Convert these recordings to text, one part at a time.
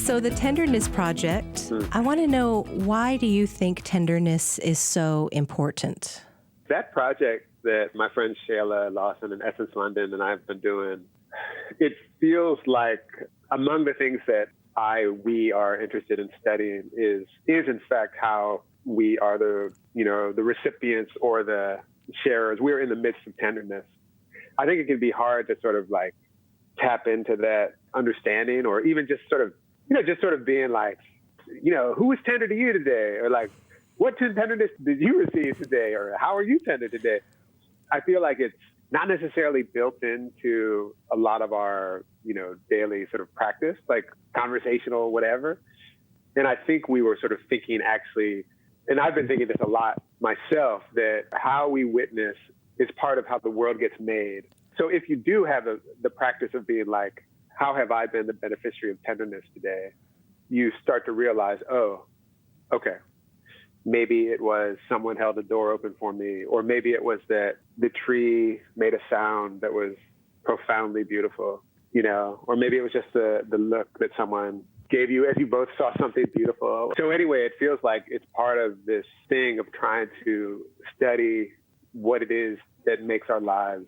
So the Tenderness Project, I want to know, why do you think tenderness is so important? That project that my friend Shayla Lawson in Essence London and I have been doing, it feels like among the things that we are interested in studying is in fact how we are the recipients or the sharers. We're in the midst of tenderness. I think it can be hard to sort of like tap into that understanding, or even just sort of being like, who was tender to you today? Or like, what tenderness did you receive today? Or how are you tender today? I feel like it's not necessarily built into a lot of our, daily sort of practice, like conversational, whatever. And I think we were sort of thinking actually, and I've been thinking this a lot myself, that how we witness is part of how the world gets made. So if you do have the practice of being like, how have I been the beneficiary of tenderness today? You start to realize, oh, okay, maybe it was someone held the door open for me, or maybe it was that the tree made a sound that was profoundly beautiful, or maybe it was just the look that someone gave you as you both saw something beautiful. So anyway, it feels like it's part of this thing of trying to study what it is that makes our lives,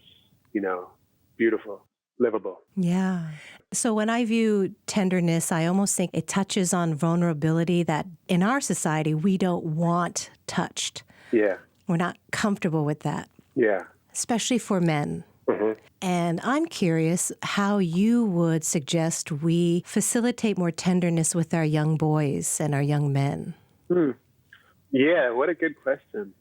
beautiful, livable. Yeah. So when I view tenderness, I almost think it touches on vulnerability that in our society we don't want touched. Yeah. We're not comfortable with that. Yeah. Especially for men. Mm-hmm. And I'm curious how you would suggest we facilitate more tenderness with our young boys and our young men. Yeah, what a good question.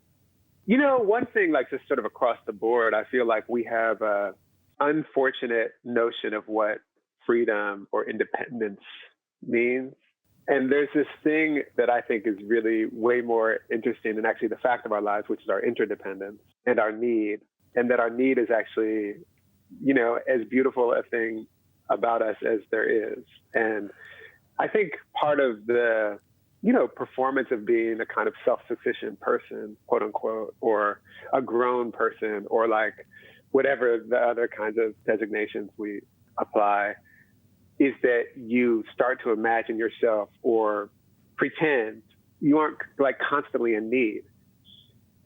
One thing, like just sort of across the board, I feel like we have a unfortunate notion of what freedom or independence means. And there's this thing that I think is really way more interesting than actually the fact of our lives, which is our interdependence and our need. And that our need is actually, as beautiful a thing about us as there is. And I think part of the, performance of being a kind of self-sufficient person, quote unquote, or a grown person, or like whatever the other kinds of designations we apply, is that you start to imagine yourself or pretend you aren't like constantly in need.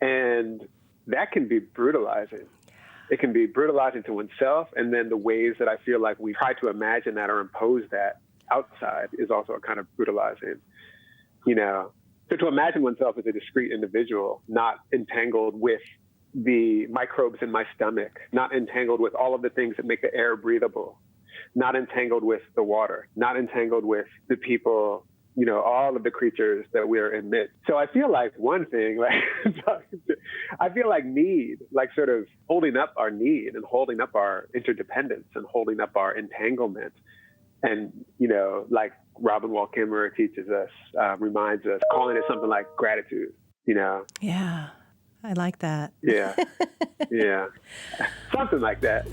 And that can be brutalizing. It can be brutalizing to oneself. And then the ways that I feel like we try to imagine that or impose that outside is also a kind of brutalizing, So to imagine oneself as a discrete individual, not entangled with the microbes in my stomach, not entangled with all of the things that make the air breathable, not entangled with the water, not entangled with the people, all of the creatures that we're amidst. So I feel like one thing, I feel like need, like sort of holding up our need and holding up our interdependence and holding up our entanglement. And, like Robin Wall Kimmerer teaches us, reminds us, calling it something like gratitude, Yeah, I like that. Yeah. Yeah. Something like that.